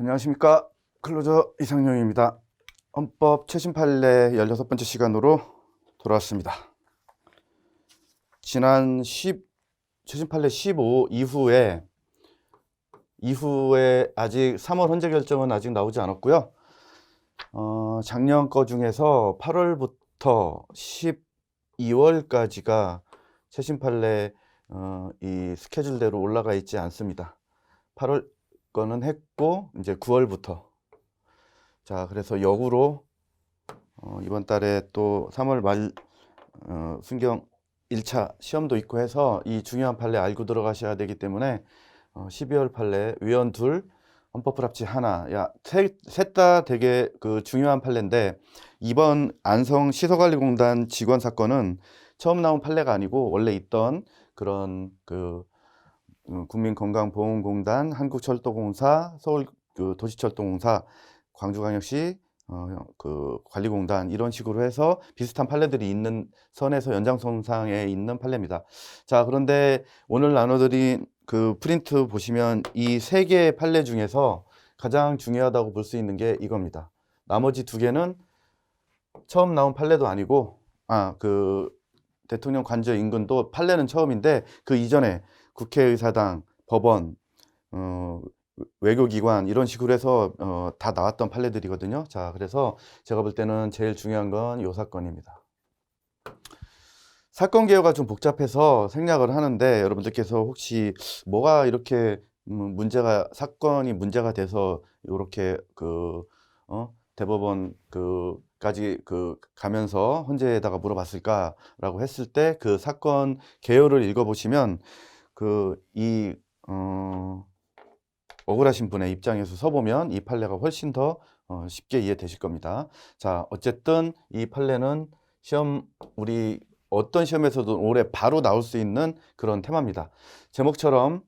안녕하십니까. 클로저 이상용입니다. 헌법 최신 판례 16번째 시간으로 돌아왔습니다. 지난 최신 판례 15 이후에 아직 3월 헌재 결정은 아직 나오지 않았고요. 작년 거 중에서 8월부터 12월까지가 최신 판례 이 스케줄대로 올라가 있지 않습니다. 8월 거는 했고 이제 9월부터 자 그래서 역으로 이번 달에 또 3월 말 순경 1차 시험도 있고 해서 이 중요한 판례 알고 들어가셔야 되기 때문에 12월 판례 위원 둘 헌법 불합치 하나 셋 다 되게 그 중요한 판례인데 이번 안성 시설관리공단 직원 사건은 처음 나온 판례가 아니고 원래 있던 그런 그 국민건강보험공단, 한국철도공사, 서울 도시철도공사, 광주광역시 그 관리공단 이런 식으로 해서 비슷한 판례들이 있는 선에서 연장선상에 있는 판례입니다. 자, 그런데 오늘 나눠드린 그 프린트 보시면 이 세 개의 판례 중에서 가장 중요하다고 볼 수 있는 게 이겁니다. 나머지 두 개는 처음 나온 판례도 아니고 그 대통령 관저 인근도 판례는 처음인데 그 이전에 국회의사당, 법원, 외교기관 이런 식으로 해서 다 나왔던 판례들이거든요. 자, 그래서 제가 볼 때는 제일 중요한 건 이 사건입니다. 사건 개요가 좀 복잡해서 생략을 하는데 여러분들께서 혹시 뭐가 이렇게 사건이 문제가 돼서 이렇게 대법원 까지 가면서 헌재에다가 물어봤을까라고 했을 때 그 사건 개요를 읽어보시면 억울하신 분의 입장에서 서보면 이 판례가 훨씬 더 쉽게 이해되실 겁니다. 자, 어쨌든 이 판례는 우리 어떤 시험에서도 올해 바로 나올 수 있는 그런 테마입니다. 제목처럼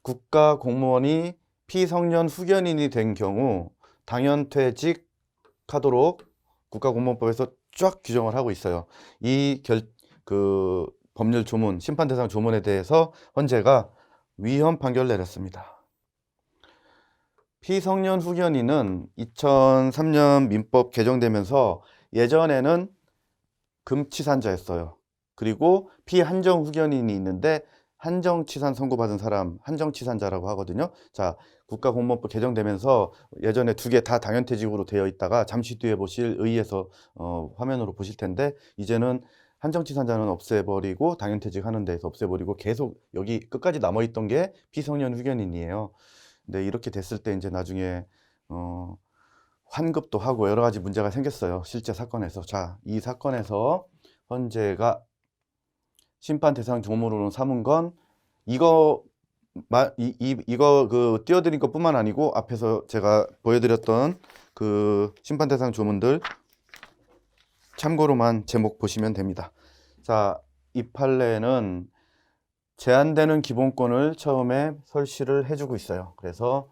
국가 공무원이 피성년 후견인이 된 경우 당연퇴직하도록 국가공무원법에서 쫙 규정을 하고 있어요. 법률 조문, 심판 대상 조문에 대해서 헌재가 위헌 판결을 내렸습니다. 피성년 후견인은 2003년 민법 개정되면서 예전에는 금치산자였어요. 그리고 피한정 후견인이 있는데 한정치산 선고받은 사람 한정치산자라고 하거든요. 자, 국가공무원법 개정되면서 예전에 두 개 다 당연퇴직으로 되어 있다가 잠시 뒤에 보실 의의에서 화면으로 보실 텐데 이제는 한정치산자는 없애버리고 당연퇴직하는 데에서 없애버리고 계속 여기 끝까지 남아있던 게 피성년 후견인이에요. 근데 이렇게 됐을 때 이제 나중에 환급도 하고 여러 가지 문제가 생겼어요. 실제 사건에서. 자, 이 사건에서 헌재가 심판 대상 조문으로 삼은 건 이거 띄워드린 것뿐만 아니고 앞에서 제가 보여드렸던 그 심판 대상 조문들 참고로만 제목 보시면 됩니다. 자, 이 판례는 제한되는 기본권을 처음에 설치를 해주고 있어요. 그래서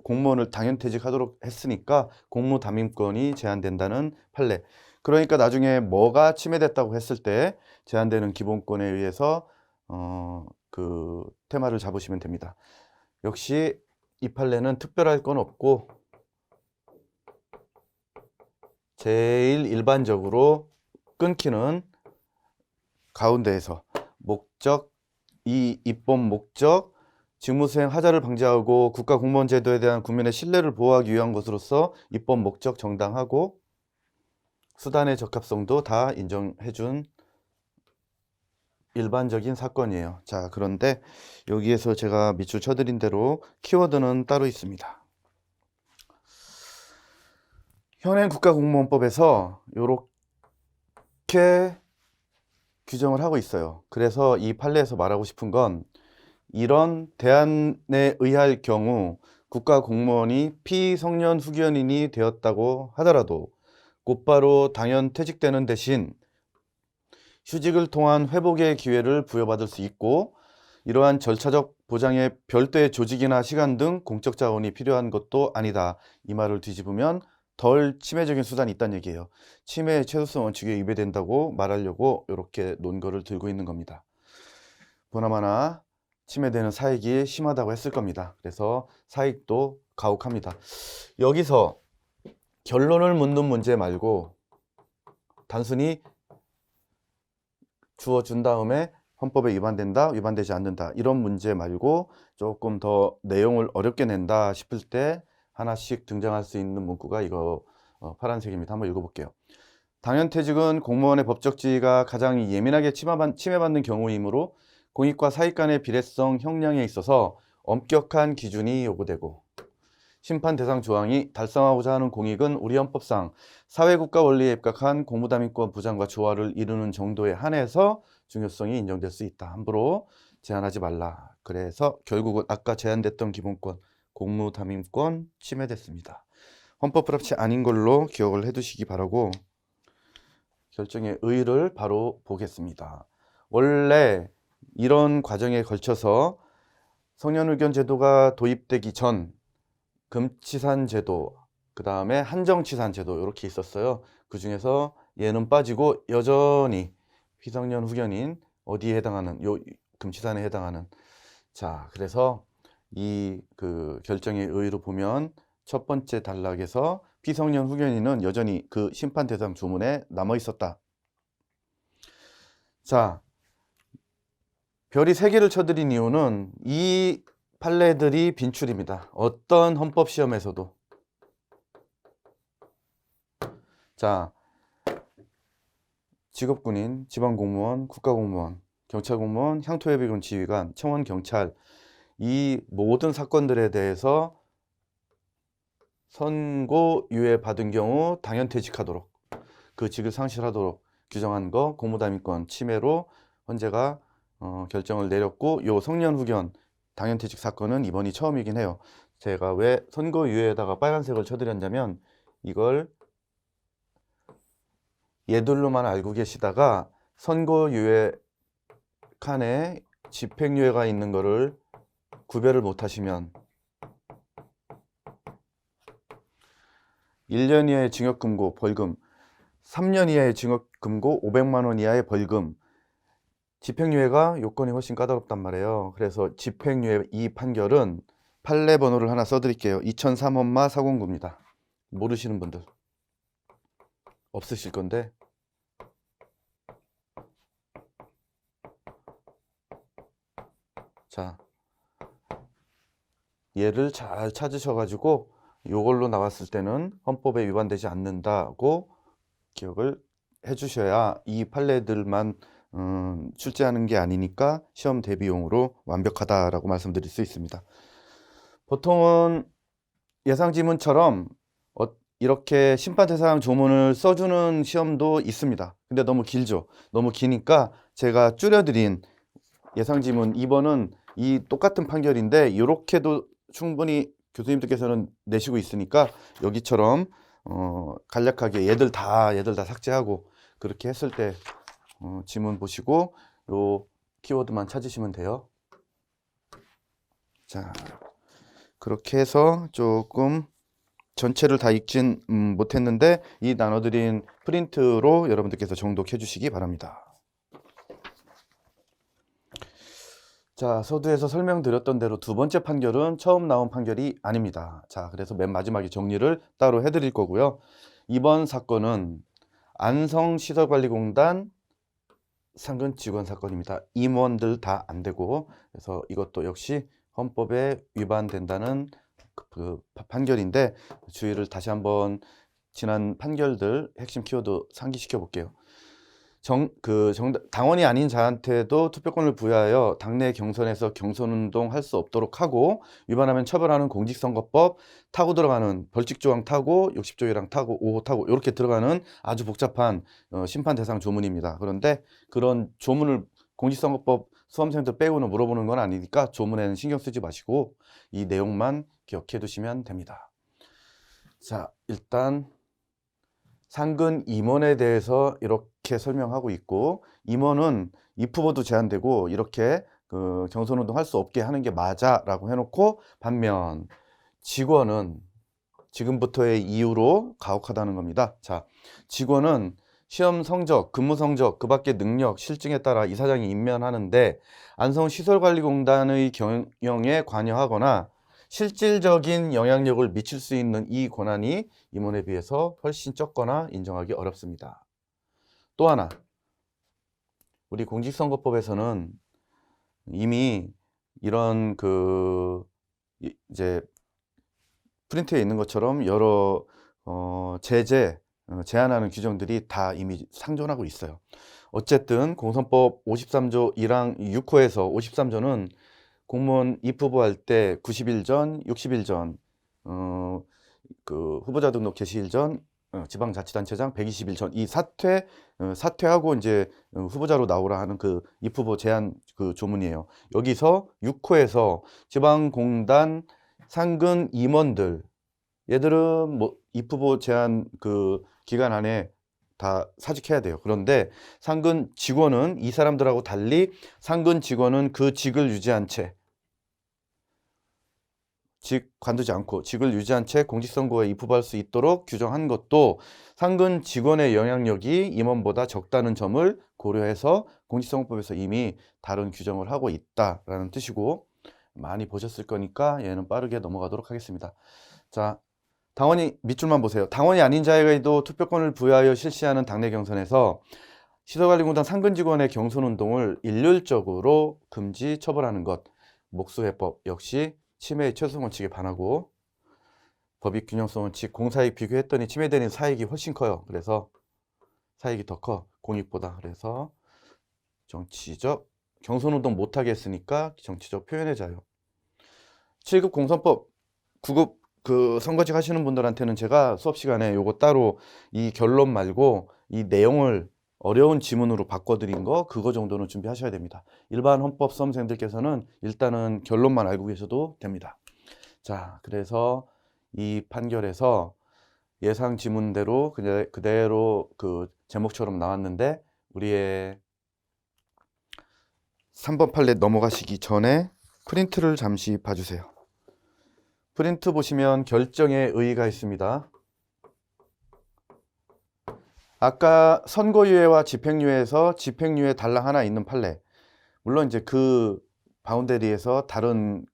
공무원을 당연퇴직하도록 했으니까 공무담임권이 제한된다는 판례. 그러니까 나중에 뭐가 침해됐다고 했을 때 제한되는 기본권에 의해서 그 테마를 잡으시면 됩니다. 역시 이 판례는 특별할 건 없고 제일 일반적으로 끊기는 가운데에서 이 입법 목적, 직무수행 하자를 방지하고 국가공무원 제도에 대한 국민의 신뢰를 보호하기 위한 것으로서 입법 목적 정당하고 수단의 적합성도 다 인정해준 일반적인 사건이에요. 자, 그런데 여기에서 제가 밑줄 쳐드린 대로 키워드는 따로 있습니다. 현행 국가공무원법에서 이렇게 규정을 하고 있어요. 그래서 이 판례에서 말하고 싶은 건 이런 대안에 의할 경우 국가공무원이 피성년 후견인이 되었다고 하더라도 곧바로 당연퇴직되는 대신 휴직을 통한 회복의 기회를 부여받을 수 있고 이러한 절차적 보장에 별도의 조직이나 시간 등 공적 자원이 필요한 것도 아니다. 이 말을 뒤집으면 덜 침해적인 수단이 있다는 얘기예요. 침해의 최소성 원칙에 위배된다고 말하려고 이렇게 논거를 들고 있는 겁니다. 보나마나 침해되는 사익이 심하다고 했을 겁니다. 그래서 사익도 가혹합니다. 여기서 결론을 묻는 문제 말고 단순히 주어준 다음에 헌법에 위반된다, 위반되지 않는다 이런 문제 말고 조금 더 내용을 어렵게 낸다 싶을 때 하나씩 등장할 수 있는 문구가 이거 파란색입니다. 한번 읽어볼게요. 당연퇴직은 공무원의 법적 지위가 가장 예민하게 침해받는 경우이므로 공익과 사익 간의 비례성 형량에 있어서 엄격한 기준이 요구되고, 심판 대상 조항이 달성하고자 하는 공익은 우리 헌법상 사회국가 원리에 입각한 공무담임권 부장과 조화를 이루는 정도에 한해서 중요성이 인정될 수 있다. 함부로 제한하지 말라. 그래서 결국은 아까 제한됐던 기본권, 공무담임권 침해됐습니다. 헌법 불합치 아닌 걸로 기억을 해두시기 바라고, 결정의 의의를 바로 보겠습니다. 원래 이런 과정에 걸쳐서 성년의견 제도가 도입되기 전 금치산 제도, 그 다음에 한정치산 제도 이렇게 있었어요. 그 중에서 얘는 빠지고 여전히 피성년 후견인 어디에 해당하는, 요 금치산에 해당하는. 자, 그래서 이 결정의 의의로 보면 첫 번째 단락에서 피성년 후견인은 여전히 그 심판 대상 조문에 남아 있었다. 자, 별이 3개를 쳐드린 이유는 이 판례들이 빈출입니다. 어떤 헌법 시험에서도. 자, 직업군인, 지방공무원, 국가공무원, 경찰공무원, 향토예비군 지휘관, 청원 경찰, 이 모든 사건들에 대해서 선고유예 받은 경우 당연퇴직하도록, 그 직을 상실하도록 규정한 거 공무담임권 침해로 헌재가 결정을 내렸고, 요 성년후견 당연퇴직 사건은 이번이 처음이긴 해요. 제가 왜 선고유예에다가 빨간색을 쳐드렸냐면, 이걸 얘들로만 알고 계시다가 선고유예 칸에 집행유예가 있는 거를 구별을 못 하시면 1년 이하의 징역금고 벌금, 3년 이하의 징역금고 500만 원 이하의 벌금, 집행유예가 요건이 훨씬 까다롭단 말이에요. 그래서 집행유예 이 판결은 판례 번호를 하나 써드릴게요. 2003헌마 409입니다. 모르시는 분들 없으실 건데, 자, 얘를 잘 찾으셔가지고 요걸로 나왔을 때는 헌법에 위반되지 않는다고 기억을 해주셔야 이 판례들만 출제하는 게 아니니까 시험 대비용으로 완벽하다라고 말씀드릴 수 있습니다. 보통은 예상지문처럼 이렇게 심판대상 조문을 써주는 시험도 있습니다. 근데 너무 길죠. 너무 기니까 제가 줄여드린 예상지문 2번은 이 똑같은 판결인데 이렇게도 충분히 교수님들께서는 내시고 있으니까 여기처럼 간략하게 얘들 다 삭제하고 그렇게 했을 때 지문 보시고 요 키워드만 찾으시면 돼요. 자, 그렇게 해서 조금 전체를 다 읽진 못했는데 이 나눠드린 프린트로 여러분들께서 정독해 주시기 바랍니다. 자, 서두에서 설명드렸던 대로 두 번째 판결은 처음 나온 판결이 아닙니다. 자, 그래서 맨 마지막에 정리를 따로 해드릴 거고요. 이번 사건은 안성시설관리공단 상근 직원 사건입니다. 임원들 다 안 되고, 그래서 이것도 역시 헌법에 위반된다는 그 판결인데, 주의를 다시 한번 지난 판결들 핵심 키워드 상기시켜 볼게요. 당원이 아닌 자한테도 투표권을 부여하여 당내 경선에서 경선운동 할 수 없도록 하고, 위반하면 처벌하는 공직선거법 타고 들어가는 벌칙조항 타고 60조 1항 타고 5호 타고 이렇게 들어가는 아주 복잡한 심판 대상 조문입니다. 그런데 그런 조문을 공직선거법 수험생들 빼고는 물어보는 건 아니니까 조문에는 신경 쓰지 마시고 이 내용만 기억해 두시면 됩니다. 자, 일단 상근 임원에 대해서 이렇게 설명하고 있고, 임원은 입후보도 제한되고 이렇게 경선운동 할 수 없게 하는 게 맞아 라고 해놓고, 반면 직원은 지금부터의 이유로 가혹하다는 겁니다. 자, 직원은 시험 성적, 근무 성적, 그 밖의 능력, 실증에 따라 이사장이 임명하는데 안성시설관리공단의 경영에 관여하거나 실질적인 영향력을 미칠 수 있는 이 권한이 임원에 비해서 훨씬 적거나 인정하기 어렵습니다. 또 하나, 우리 공직선거법에서는 이미 이런 이제 프린트에 있는 것처럼 여러 제한하는 규정들이 다 이미 상존하고 있어요. 어쨌든 공선법 53조 1항 6호에서 53조는 공무원 입후보할 때 90일 전, 60일 전, 후보자 등록 개시일 전, 지방자치단체장 120일 전 이 사퇴하고 이제 후보자로 나오라 하는 그 입후보 제한 그 조문이에요. 여기서 6호에서 지방공단 상근 임원들 얘들은 뭐 입후보 제한 그 기간 안에 다 사직해야 돼요. 그런데 상근 직원은 이 사람들하고 달리 상근 직원은 그 직을 유지한 채 관두지 않고 직을 유지한 채 공직선거에 입후보할 수 있도록 규정한 것도 상근 직원의 영향력이 임원보다 적다는 점을 고려해서 공직선거법에서 이미 다른 규정을 하고 있다라는 뜻이고, 많이 보셨을 거니까 얘는 빠르게 넘어가도록 하겠습니다. 자, 당원이 밑줄만 보세요. 당원이 아닌 자에게도 투표권을 부여하여 실시하는 당내 경선에서 시설관리공단 상근 직원의 경선 운동을 일률적으로 금지 처벌하는 것, 목수회법 역시 침해의 최소한 원칙에 반하고, 법익 균형성 원칙, 공사이익 비교했더니 침해되는 사익이 훨씬 커요. 그래서 사익이 더 커, 공익보다. 그래서 정치적 경선 운동 못하게 했으니까 정치적 표현의 자유. 7급 공선법 9급 선거직 하시는 분들한테는 제가 수업 시간에 요거 따로 이 결론 말고 이 내용을 어려운 지문으로 바꿔드린 거 그거 정도는 준비하셔야 됩니다. 일반 헌법 수험생들께서는 일단은 결론만 알고 계셔도 됩니다. 자, 그래서 이 판결에서 예상 지문대로 그대로 그 제목처럼 나왔는데, 우리의 3번 판례 넘어가시기 전에 프린트를 잠시 봐주세요. 프린트 보시면 결정의 의의가 있습니다. 아까 선고유예와 집행유예에서 집행유예 달랑 하나 있는 판례, 물론 이제 그 바운더리에서 다른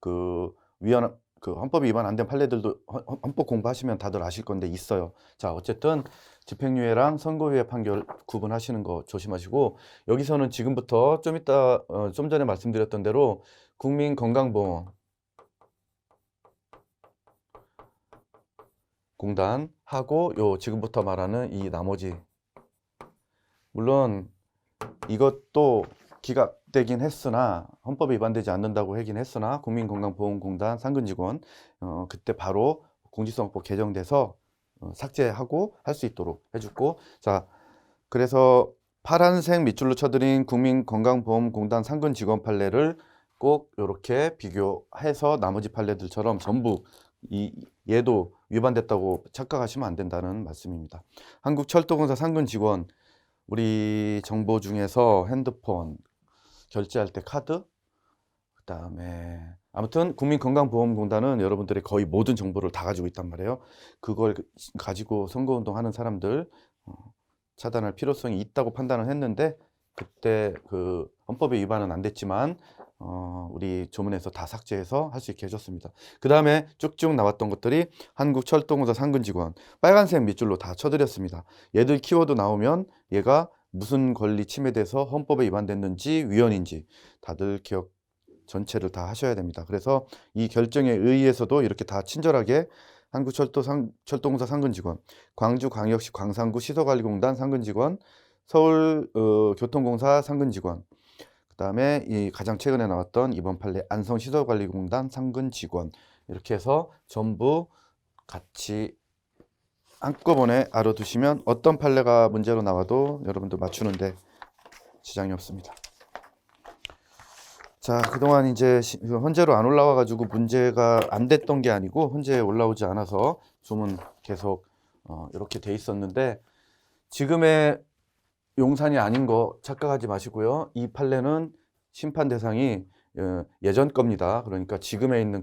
헌법이 위반 안 된 판례들도 헌법 공부하시면 다들 아실 건데 있어요. 자, 어쨌든 집행유예랑 선고유예 판결 구분하시는 거 조심하시고, 여기서는 지금부터 좀 이따 좀 전에 말씀드렸던 대로 국민건강보험 공단 하고 지금부터 말하는 이 나머지, 물론 이것도 기각되긴 했으나 헌법에 위반되지 않는다고 하긴 했으나 국민건강보험공단 상근직원 그때 바로 공직선거법 개정돼서 삭제하고 할 수 있도록 해주고, 자, 그래서 파란색 밑줄로 쳐드린 국민건강보험공단 상근직원 판례를 꼭 이렇게 비교해서 나머지 판례들처럼 전부 얘도 위반됐다고 착각하시면 안 된다는 말씀입니다. 한국철도공사 상근직원, 우리 정보 중에서 핸드폰, 결제할 때 카드, 그 다음에 아무튼 국민건강보험공단은 여러분들의 거의 모든 정보를 다 가지고 있단 말이에요. 그걸 가지고 선거운동 하는 사람들 차단할 필요성이 있다고 판단을 했는데, 그때 그 헌법에 위반은 안 됐지만 우리 조문에서 다 삭제해서 할 수 있게 해줬습니다. 그 다음에 쭉쭉 나왔던 것들이 한국철도공사 상근직원, 빨간색 밑줄로 다 쳐드렸습니다. 얘들 키워드 나오면 얘가 무슨 권리 침해돼서 헌법에 위반됐는지 위헌인지 다들 기억 전체를 다 하셔야 됩니다. 그래서 이 결정에 의해서도 이렇게 다 친절하게 한국철도공사 상근직원, 광주광역시 광산구 시설관리공단 상근직원, 서울교통공사 상근직원, 그 다음에 이 가장 최근에 나왔던 이번 판례 안성시설관리공단 상근직원, 이렇게 해서 전부 같이 한꺼번에 알아두시면 어떤 판례가 문제로 나와도 여러분들 맞추는데 지장이 없습니다. 자, 그동안 이제 헌재로 안 올라와 가지고 문제가 안 됐던 게 아니고 헌재에 올라오지 않아서 조문 계속 이렇게 돼 있었는데, 지금의 용산이 아닌 거 착각하지 마시고요. 이 판례는 심판 대상이 예전 겁니다. 그러니까 지금에 있는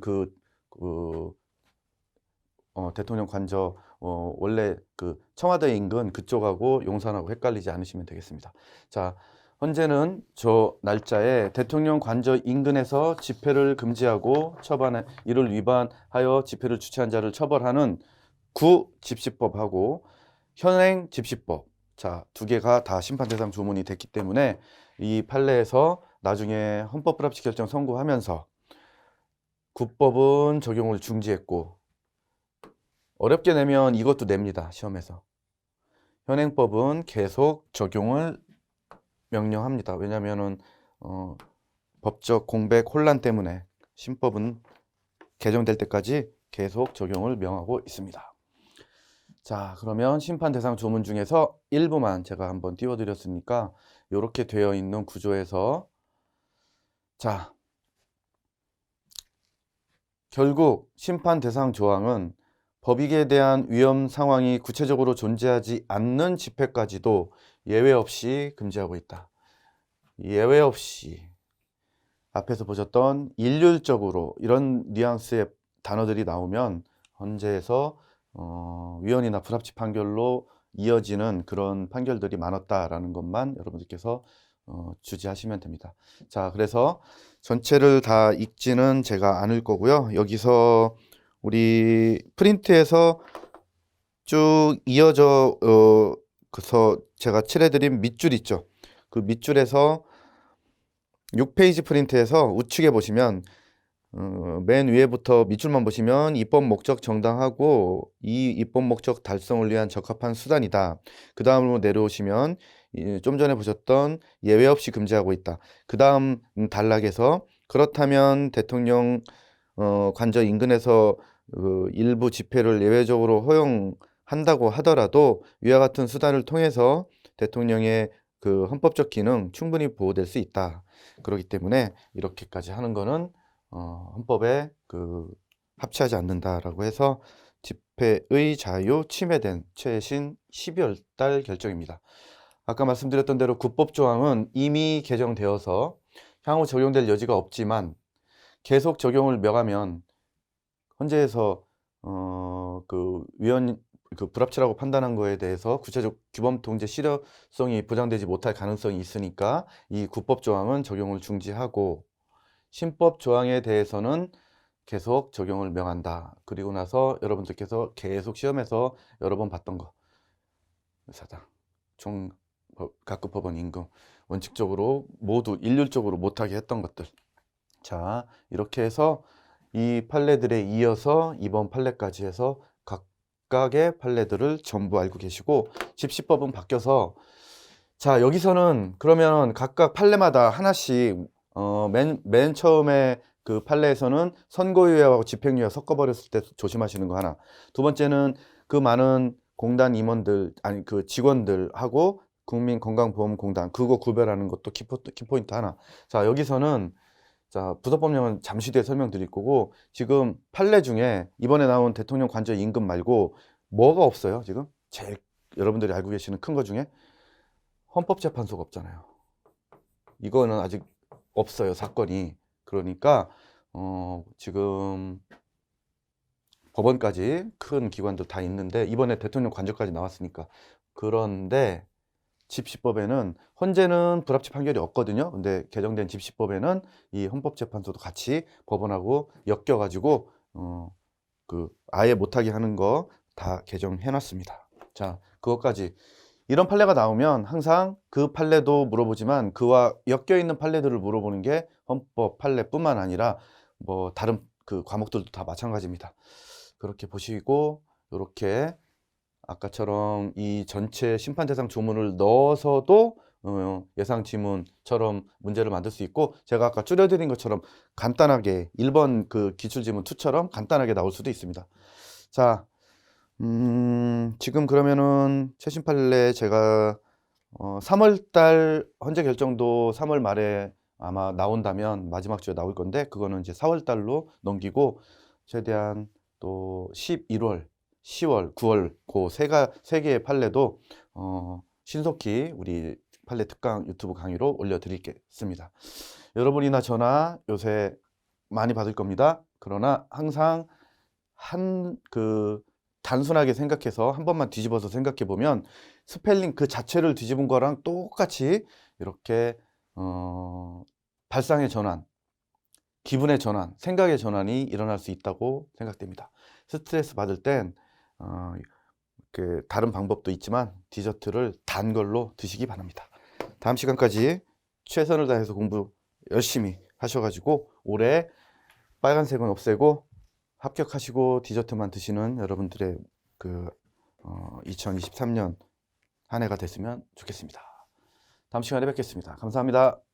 대통령 관저 원래 그 청와대 인근 그쪽하고 용산하고 헷갈리지 않으시면 되겠습니다. 자, 현재는 저 날짜에 대통령 관저 인근에서 집회를 금지하고 처벌해 이를 위반하여 집회를 주최한 자를 처벌하는 구집시법하고 현행 집시법, 자, 두 개가 다 심판 대상 조문이 됐기 때문에 이 판례에서 나중에 헌법 불합치 결정 선고하면서 구법은 적용을 중지했고, 어렵게 내면 이것도 냅니다, 시험에서. 현행법은 계속 적용을 명령합니다. 왜냐하면은 법적 공백 혼란 때문에 신법은 개정될 때까지 계속 적용을 명하고 있습니다. 자, 그러면 심판 대상 조문 중에서 일부만 제가 한번 띄워드렸으니까 이렇게 되어 있는 구조에서, 자, 결국 심판 대상 조항은 법익에 대한 위험 상황이 구체적으로 존재하지 않는 집회까지도 예외 없이 금지하고 있다. 예외 없이, 앞에서 보셨던 일률적으로, 이런 뉘앙스의 단어들이 나오면 헌재에서 위헌이나 불합치 판결로 이어지는 그런 판결들이 많았다라는 것만 여러분들께서 주지하시면 됩니다. 자, 그래서 전체를 다 읽지는 제가 않을 거고요. 여기서 우리 프린트에서 쭉 이어져 그래서 제가 칠해드린 밑줄 있죠. 그 밑줄에서 6페이지 프린트에서 우측에 보시면 맨 위에부터 밑줄만 보시면 입법 목적 정당하고 이 입법 목적 달성을 위한 적합한 수단이다. 그 다음으로 내려오시면 좀 전에 보셨던 예외 없이 금지하고 있다. 그 다음 단락에서 그렇다면 대통령 관저 인근에서 일부 집회를 예외적으로 허용한다고 하더라도 위와 같은 수단을 통해서 대통령의 그 헌법적 기능 충분히 보호될 수 있다. 그렇기 때문에 이렇게까지 하는 거는 헌법에 합치하지 않는다라고 해서 집회의 자유 침해된 최신 12월 달 결정입니다. 아까 말씀드렸던 대로 구법 조항은 이미 개정되어서 향후 적용될 여지가 없지만 계속 적용을 명하면 헌재에서 불합치라고 판단한 거에 대해서 구체적 규범 통제 실효성이 보장되지 못할 가능성이 있으니까 이 구법 조항은 적용을 중지하고 신법 조항에 대해서는 계속 적용을 명한다. 그리고 나서 여러분들께서 계속 시험에서 여러 번 봤던 거, 사장, 각급 법원 임금, 원칙적으로 모두 일률적으로 못하게 했던 것들. 자, 이렇게 해서 이 판례들에 이어서 이번 판례까지 해서 각각의 판례들을 전부 알고 계시고, 집시법은 바뀌어서, 자, 여기서는 그러면 각각 판례마다 하나씩 맨 처음에 그 판례에서는 선고유예하고 집행유예 섞어버렸을 때 조심하시는 거 하나. 두 번째는 그 많은 공단 임원들, 아니 그 직원들하고 국민건강보험공단, 그거 구별하는 것도 키포인트 하나. 자, 여기서는 자, 부서법령은 잠시 뒤에 설명드릴 거고, 지금 판례 중에 이번에 나온 대통령 관저 임금 말고 뭐가 없어요, 지금? 제일 여러분들이 알고 계시는 큰 거 중에 헌법재판소가 없잖아요. 이거는 아직 없어요, 사건이. 그러니까 지금 법원까지 큰 기관들 다 있는데 이번에 대통령 관저까지 나왔으니까. 그런데 집시법에는 헌재는 불합치 판결이 없거든요. 근데 개정된 집시법에는 이 헌법재판소도 같이 법원하고 엮여가지고 아예 못하게 하는 거 다 개정해 놨습니다. 자, 그것까지. 이런 판례가 나오면 항상 그 판례도 물어보지만 그와 엮여 있는 판례들을 물어보는 게 헌법 판례뿐만 아니라 뭐 다른 그 과목들도 다 마찬가지입니다. 그렇게 보시고, 이렇게 아까처럼 이 전체 심판 대상 조문을 넣어서도 예상 지문처럼 문제를 만들 수 있고, 제가 아까 줄여드린 것처럼 간단하게 1번 그 기출 지문 2처럼 간단하게 나올 수도 있습니다. 자, 지금 그러면은 최신 판례 제가 3월달 헌재 결정도 3월 말에 아마 나온다면 마지막 주에 나올 건데, 그거는 이제 4월달로 넘기고 최대한 또 11월, 10월, 9월 그 세 개의 판례도 신속히 우리 판례 특강 유튜브 강의로 올려드리겠습니다. 여러분이나 저나 요새 많이 받을 겁니다. 그러나 항상 단순하게 생각해서 한 번만 뒤집어서 생각해 보면 스펠링 그 자체를 뒤집은 거랑 똑같이 이렇게 발상의 전환, 기분의 전환, 생각의 전환이 일어날 수 있다고 생각됩니다. 스트레스 받을 땐 다른 방법도 있지만 디저트를 단 걸로 드시기 바랍니다. 다음 시간까지 최선을 다해서 공부 열심히 하셔가지고 올해 빨간색은 없애고 합격하시고 디저트만 드시는 여러분들의 2023년 한 해가 됐으면 좋겠습니다. 다음 시간에 뵙겠습니다. 감사합니다.